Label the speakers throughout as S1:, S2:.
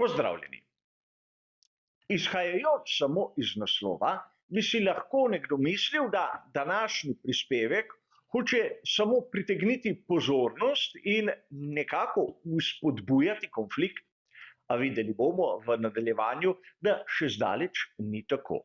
S1: Pozdravljeni. Izhajajoč samo iz naslova, bi si lahko nekdo mislil, da današnji prispevek hoče samo pritegniti pozornost in nekako vzpodbujati konflikt, a videli bomo v nadaljevanju, da še zdaleč ni tako.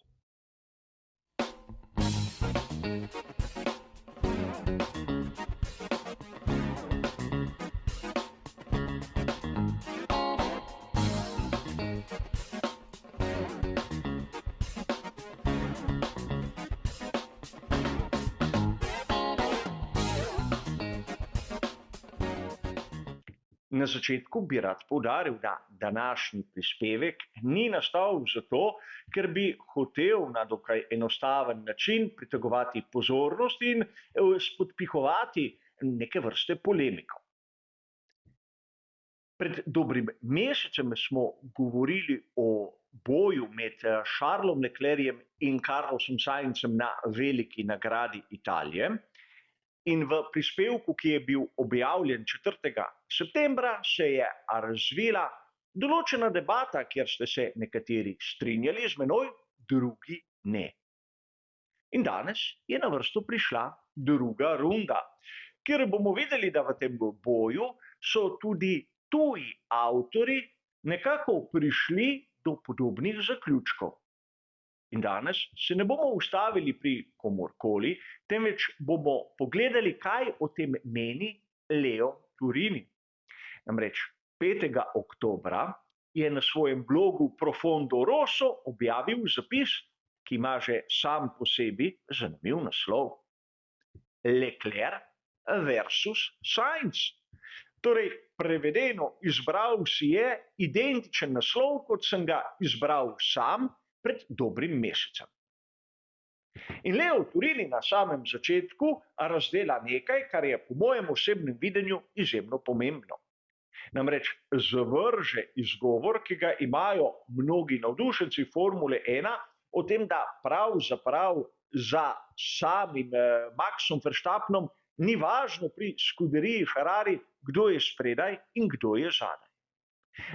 S1: Na začetku bi rad poudaril, da današnji prispevek ni nastal zato, ker bi hotel na dokaj enostaven način pritegovati pozornost in spodpihovati neke vrste polemiko. Pred dobrim mesecem smo govorili o boju med Charlesom Leclercem in Carlosom Sainzem na veliki nagradi Italije. In v prispevku, ki je bil objavljen 4. septembra, se je razvila določena debata, kjer ste se nekateri strinjali z menoj, drugi ne. In danes je na vrsto prišla druga runda, kjer bomo videli, da v tem boju so tudi tuji avtorji nekako prišli do podobnih zaključkov. In danes se ne bomo ustavili pri komorkoli, temveč bomo pogledali, kaj o tem meni Leo Turini. Namreč 5. oktobra je na svojem blogu Profondo Rosso objavil zapis, ki ima že sam po sebi zanimiv naslov. Leclerc versus Sainz. Torej, prevedeno, izbral si je identičen naslov, kot sem ga izbral sam pred dobrim mesecem. In Leo Turini na samem začetku razdela nekaj, kar je po mojem osebnem videnju izjemno pomembno. Namreč zavrže izgovor, ki ga imajo mnogi navdušenci Formule 1, o tem, da pravzaprav za samim Maxom Verstappenom ni važno pri skuderiji Ferrari, kdo je spredaj in kdo je zadaj.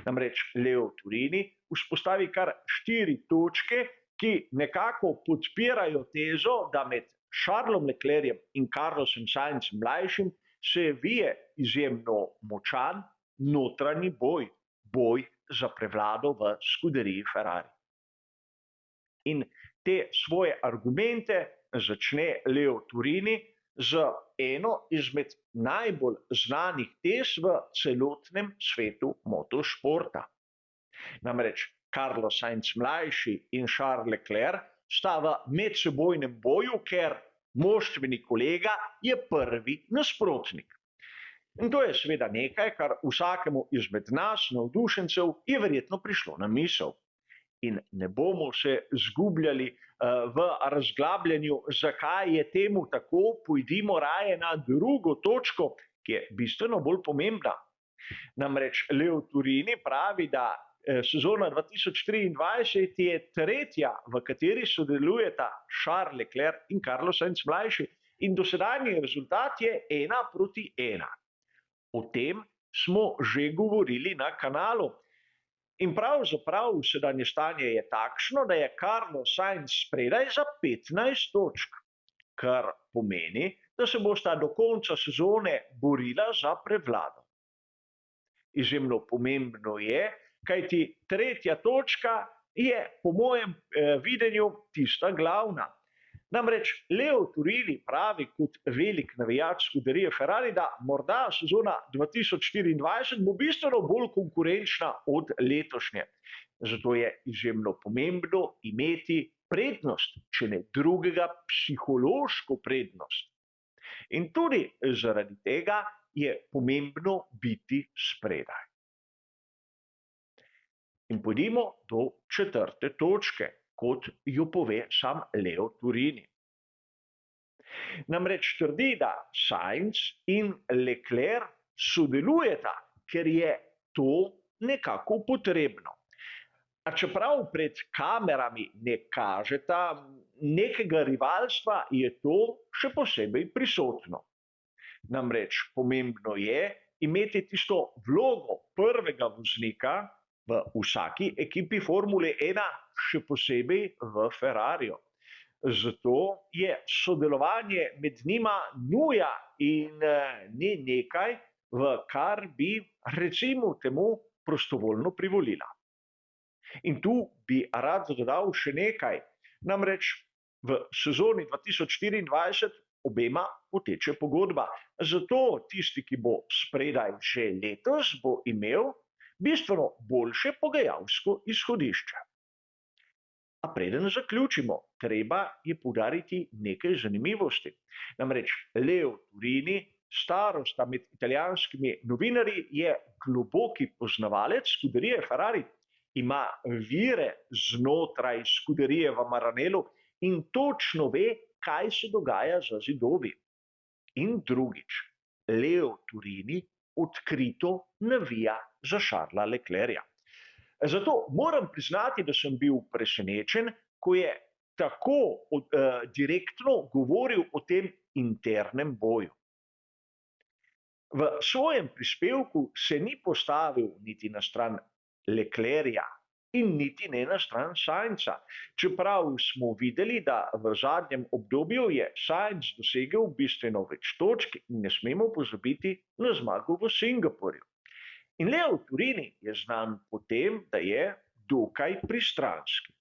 S1: Namreč Leo Turini vzpostavi kar 4 točke, ki nekako podpirajo tezo, da med Charlesom Leclercem in Carlosom Sainzem mlajšim se vije izjemno močan notranji boj, boj za prevlado v skuderiji Ferrari. In te svoje argumente začne Leo Turini z eno izmed najbolj znanih tez v celotnem svetu motošporta. Namreč Carlos Sainz mlajši in Charles Leclerc sta v medsebojnem boju, ker moštveni kolega je prvi nasprotnik. In to je seveda nekaj, kar vsakemu izmed nas, navdušencev, je verjetno prišlo na misel. In ne bomo se zgubljali v razglabljanju, zakaj je temu tako, pojdimo raje na drugo točko, ki je bistveno bolj pomembna. Namreč Leo Turini pravi, da sezona 2023 je tretja, v kateri sodelujeta Charles Leclerc in Carlos Sainz mlajši, in dosedanji rezultat je 1:1. O tem smo že govorili na kanalu. In pravzaprav sedanje stanje je takšno, da je Carlos Sainz spredaj za 15 točk, kar pomeni, da se bosta do konca sezone borila za prevlado. Izjemno pomembno je, kajti tretja točka je po mojem videnju tista glavna. Namreč Leo Turini pravi kot velik navijač skuderije Ferrari, da morda sezona 2024 bo bistveno bolj konkurenčna od letošnje. Zato je izjemno pomembno imeti prednost, če ne drugega, psihološko prednost. In tudi zaradi tega je pomembno biti spredaj. In pojdimo do 4. točke, kot jo pove sam Leo Turini. Namreč trdi, da Sainz in Leclerc sodelujeta, ker je to nekako potrebno. A čeprav pred kamerami ne kažeta nekega rivalstva, je to še posebej prisotno. Namreč pomembno je imeti tisto vlogo prvega voznika, v vsaki ekipi Formule 1, še posebej v Ferrariju. Zato je sodelovanje med njima nuja in ni nekaj, v kar bi, recimo temu, prostovoljno privolila. In tu bi rad dodal še nekaj, namreč v sezoni 2024 obema poteče pogodba. Zato tisti, ki bo spredaj že letos, bo imel bistveno boljše pogajalsko izhodišče. A preden zaključimo, treba je poudariti nekaj zanimivosti. Namreč Leo Turini, starosta med italijanskimi novinarji, je globoki poznavalec skuderije Ferrari, ima vire znotraj skuderije v Maranelu in točno ve, kaj se dogaja za zidovi. In drugič, Leo Turini odkrito navija za Charlesa Leclerca. Zato moram priznati, da sem bil presenečen, ko je tako direktno govoril o tem internem boju. V svojem prispevku se ni postavil niti na stran Leclerca in niti ne na stran Sainza, čeprav smo videli, da v zadnjem obdobju je Sainz dosegel bistveno več točk in ne smemo pozabiti na zmago v Singapurju. In Leo Turini je znan po tem, da je dokaj pristranski.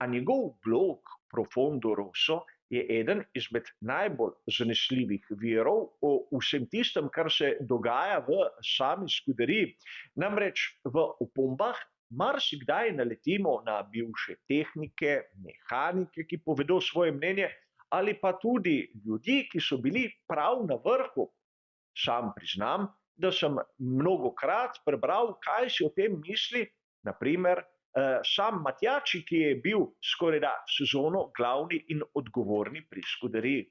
S1: A njegov blog Profondo Rosso je eden izmed najbolj zanesljivih virov o vsem tistem, kar se dogaja v sami skuderiji. Namreč v opombah marsikdaj naletimo na bivše tehnike, mehanike, ki povedo svoje mnenje, ali pa tudi ljudi, ki so bili prav na vrhu. Sam priznam, da sem mnogokrat prebral, kaj si o tem misli, na primer, sam Matjači, ki je bil skorajda sezono glavni in odgovorni pri skuderiji.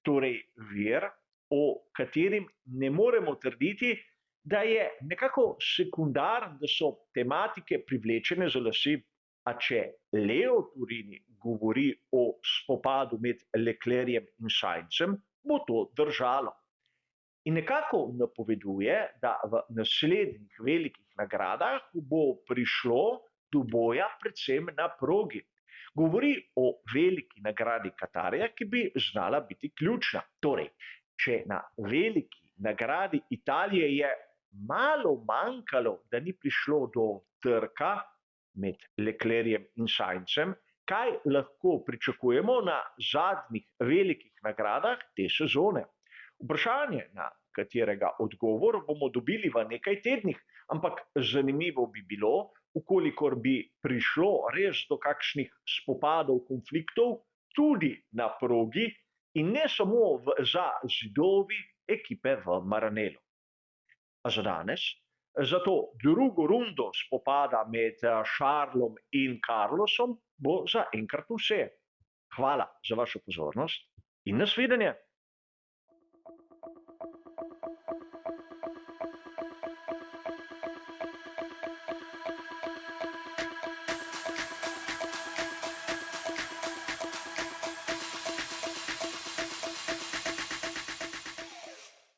S1: Torej, vir, o katerim ne moremo trditi, da je nekako sekundaren, da so tematike privlečene za lase. A če Leo Turini govori o spopadu med Leclercem in Sainzem, bo to držalo. In nekako napoveduje, da v naslednjih velikih nagradah bo prišlo do boja predvsem na progi. Govori o veliki nagradi Katarja, ki bi znala biti ključna. Torej, če na veliki nagradi Italije je malo manjkalo, da ni prišlo do trka med Leclercem in Sainzem, kaj lahko pričakujemo na zadnjih velikih nagradah te sezone? Vprašanje, na katerega odgovor bomo dobili v nekaj tednih, ampak zanimivo bi bilo, ukolikor bi prišlo res do kakšnih spopadov, konfliktov, tudi na progi in ne samo za zidovi ekipe v Maranelu. A za danes, za to drugo rundo spopada med Charlesom in Carlosom bo zaenkrat vse. Hvala za vašo pozornost in nasvidenje.